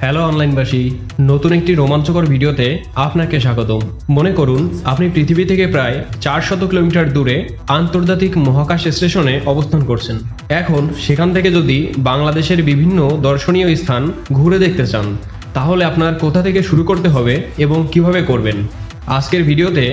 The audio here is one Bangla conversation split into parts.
হ্যালো অনলাইনবাসী, নতুন একটি রোমাঞ্চকর ভিডিওতে আপনাকে স্বাগতম। মনে করুন আপনি পৃথিবী থেকে প্রায় 400 কিলোমিটার দূরে আন্তর্জাতিক মহাকাশ স্টেশনে অবস্থান করছেন। এখন সেখান থেকে যদি বাংলাদেশের বিভিন্ন দর্শনীয় স্থান ঘুরে দেখতে চান, তাহলে আপনার কোথা থেকে শুরু করতে হবে এবং কিভাবে করবেন, আজকের ভিডিওতে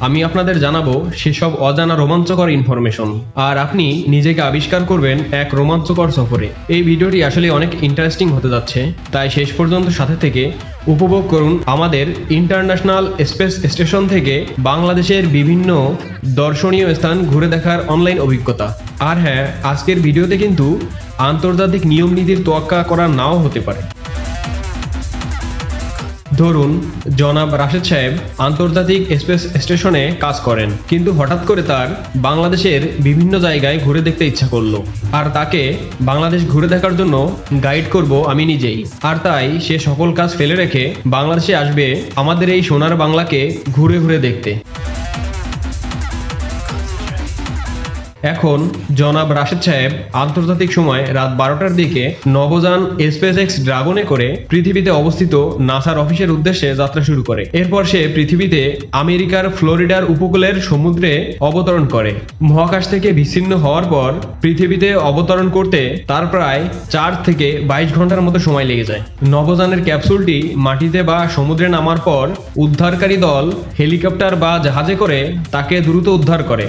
আমি আপনাদের জানাবো সেসব অজানা রোমাঞ্চকর ইনফরমেশন। আর আপনি নিজেকে আবিষ্কার করবেন এক রোমাঞ্চকর সফরে। এই ভিডিওটি আসলে অনেক ইন্টারেস্টিং হতে যাচ্ছে, তাই শেষ পর্যন্ত সাথে থেকে উপভোগ করুন আমাদের ইন্টারন্যাশনাল স্পেস স্টেশন থেকে বাংলাদেশের বিভিন্ন দর্শনীয় স্থান ঘুরে দেখার অনলাইন অভিজ্ঞতা। আর হ্যাঁ, আজকের ভিডিওতে কিন্তু আন্তর্জাতিক নিয়ম নীতির তোয়াক্কা করা নাও হতে পারে। ধরুন জনাব রাশেদ সাহেব আন্তর্জাতিক স্পেস স্টেশনে কাজ করেন, কিন্তু হঠাৎ করে তার বাংলাদেশের বিভিন্ন জায়গায় ঘুরে দেখতে ইচ্ছা করলো। আর তাকে বাংলাদেশ ঘুরে দেখার জন্য গাইড করব আমি নিজেই। আর তাই সে সকল কাজ ফেলে রেখে বাংলাদেশে আসবে আমাদের এই সোনার বাংলাকে ঘুরে ঘুরে দেখতে। এখন জনাব রাশেদ সাহেব আন্তর্জাতিক সময় রাত 12টার দিকে নভোযান SpaceX ড্রাগনে করে পৃথিবীতে অবস্থিত নাসার অফিসের উদ্দেশ্যে যাত্রা শুরু করে। এরপর সে পৃথিবীতে আমেরিকার ফ্লোরিডার উপকূলের সমুদ্রে অবতরণ করে। মহাকাশ থেকে বিচ্ছিন্ন হওয়ার পর পৃথিবীতে অবতরণ করতে তার প্রায় 4 থেকে 22 ঘন্টার মতো সময় লেগে যায়। নভোযানের ক্যাপসুলটি মাটিতে বা সমুদ্রে নামার পর উদ্ধারকারী দল হেলিকপ্টার বা জাহাজে করে তাকে দ্রুত উদ্ধার করে।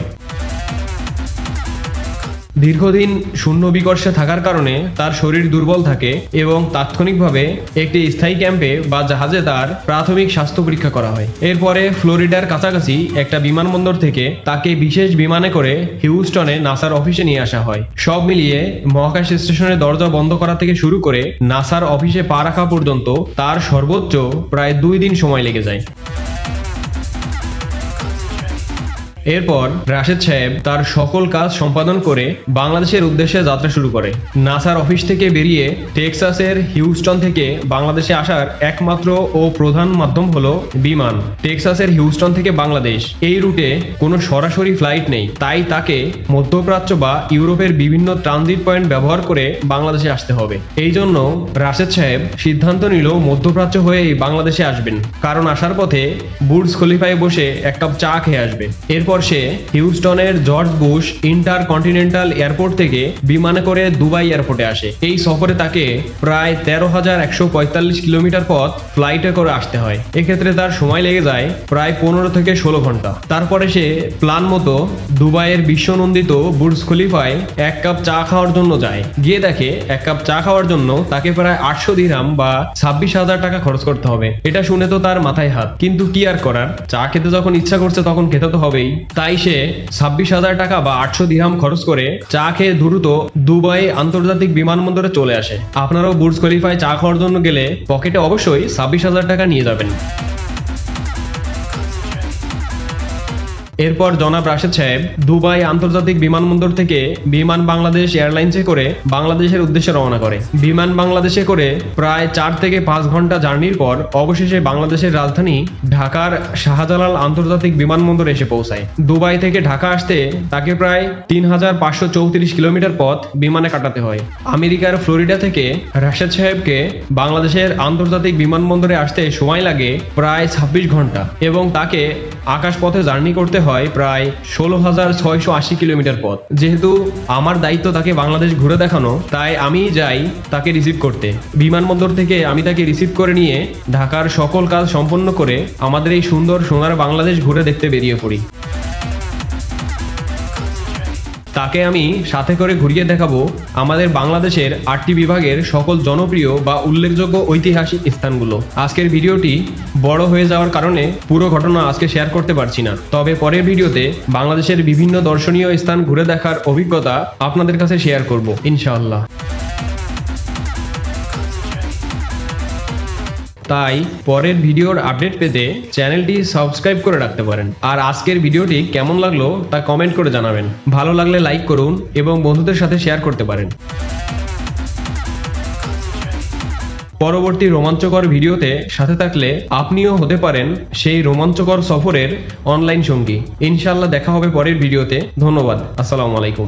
দীর্ঘদিন শূন্য বিকর্ষে থাকার কারণে তার শরীর দুর্বল থাকে এবং তাৎক্ষণিকভাবে একটি স্থায়ী ক্যাম্পে বা জাহাজে তার প্রাথমিক স্বাস্থ্য পরীক্ষা করা হয়। এরপরে ফ্লোরিডার কাছাকাছি একটা বিমানবন্দর থেকে তাকে বিশেষ বিমানে করে হিউস্টনে নাসার অফিসে নিয়ে আসা হয়। সব মিলিয়ে মহাকাশ স্টেশনের দরজা বন্ধ করা থেকে শুরু করে নাসার অফিসে পা রাখা পর্যন্ত তার সর্বোচ্চ প্রায় 2 দিন সময় লেগে যায়। এরপর রাশেদ সাহেব তার সকল কাজ সম্পাদন করে বাংলাদেশের উদ্দেশ্যে যাত্রা শুরু করে। নাসার অফিস থেকে বেরিয়ে টেক্সাসের হিউস্টন থেকে বাংলাদেশে আসার একমাত্র ও প্রধান মাধ্যম হলো বিমান। টেক্সাসের হিউস্টন থেকে বাংলাদেশ এই রুটে কোনো সরাসরি ফ্লাইট নেই, তাই তাকে মধ্যপ্রাচ্য বা ইউরোপের বিভিন্ন ট্রানজিট পয়েন্ট ব্যবহার করে বাংলাদেশে আসতে হবে। এই জন্য রাশেদ সাহেব সিদ্ধান্ত নিল মধ্যপ্রাচ্য হয়েই বাংলাদেশে আসবেন, কারণ আসার পথে বুর্জ খলিফায় বসে এক কাপ চা খেয়ে আসবে। এরপর সে হিউস্টনের জর্জ বুশ ইন্টারকন্টিনেন্টাল এয়ারপোর্ট থেকে বিমানে করে দুবাই এয়ারপোর্টে আসে। এই সফরে তাকে প্রায় 13,145 কিলোমিটার পথ ফ্লাইটে করে আসতে হয়। এক্ষেত্রে তার সময় লেগে যায় প্রায় 15 থেকে 16 ঘন্টা। তারপরে সে প্ল্যান মতো দুবাইয়ের বিশ্বনন্দিত বুর্জ খলিফায় এক কাপ চা খাওয়ার জন্য যায়। গিয়ে দেখে এক কাপ চা খাওয়ার জন্য তাকে প্রায় 800 দিরহাম বা 26,000 টাকা খরচ করতে হবে। এটা শুনে তো তার মাথায় হাত, কিন্তু কি আর করার, চা খেতে যখন ইচ্ছা করছে তখন খেতে তো হবেই। তাই সে 26,000 টাকা বা 800 দিরহাম খরচ করে চা খেয়ে দ্রুত দুবাই আন্তর্জাতিক বিমানবন্দরে চলে আসে। আপনারাও বুর্জ খলিফায় চা খাওয়ার জন্য গেলে পকেটে অবশ্যই 26,000 টাকা নিয়ে যাবেন। এরপর জনাব রাশেদ সাহেব দুবাই আন্তর্জাতিক বিমানবন্দর থেকে বিমান বাংলাদেশ এয়ারলাইন্সে করে বাংলাদেশের উদ্দেশ্যে রওনা করে। বিমান বাংলাদেশে করে প্রায় 4 থেকে 5 ঘন্টা জার্নির পর অবশেষে বাংলাদেশের রাজধানী ঢাকার শাহজালাল আন্তর্জাতিক বিমানবন্দরে এসে পৌঁছায়। দুবাই থেকে ঢাকা আসতে তাকে প্রায় 3,534 কিলোমিটার পথ বিমানে কাটাতে হয়। আমেরিকার ফ্লোরিডা থেকে রাশেদ সাহেবকে বাংলাদেশের আন্তর্জাতিক বিমানবন্দরে আসতে সময় লাগে প্রায় 26 ঘন্টা এবং তাকে আকাশপথে জার্নি করতে হয় প্রায় 16,680 কিলোমিটার পথ। যেহেতু আমার দায়িত্ব তাকে বাংলাদেশ ঘুরে দেখানো, তাই আমি যাই তাকে রিসিভ করতে। বিমানবন্দর থেকে আমি তাকে রিসিভ করে নিয়ে ঢাকার সকল কাজ সম্পন্ন করে আমাদের এই সুন্দর সোনার বাংলাদেশ ঘুরে দেখতে বেরিয়ে পড়ি। তাকে আমি সাথে করে ঘুরিয়ে দেখাবো আমাদের বাংলাদেশের 8টি বিভাগের সকল জনপ্রিয় বা উল্লেখযোগ্য ঐতিহাসিক স্থানগুলো। আজকের ভিডিওটি বড় হয়ে যাওয়ার কারণে পুরো ঘটনা আজকে শেয়ার করতে পারছি না, তবে পরের ভিডিওতে বাংলাদেশের বিভিন্ন দর্শনীয় স্থান ঘুরে দেখার অভিজ্ঞতা আপনাদের কাছে শেয়ার করব ইনশাআল্লাহ। তাই পরের ভিডিওর আপডেট পেতে চ্যানেলটি সাবস্ক্রাইব করে রাখতে পারেন। আর আজকের ভিডিওটি কেমন লাগলো তা কমেন্ট করে জানাবেন। ভালো লাগলে লাইক করুন এবং বন্ধুদের সাথে শেয়ার করতে পারেন। পরবর্তী রোমাঞ্চকর ভিডিওতে সাথে থাকলে আপনিও হতে পারেন সেই রোমাঞ্চকর সফরের অনলাইন সঙ্গী। ইনশাআল্লাহ দেখা হবে পরের ভিডিওতে। ধন্যবাদ। আসসালামু আলাইকুম।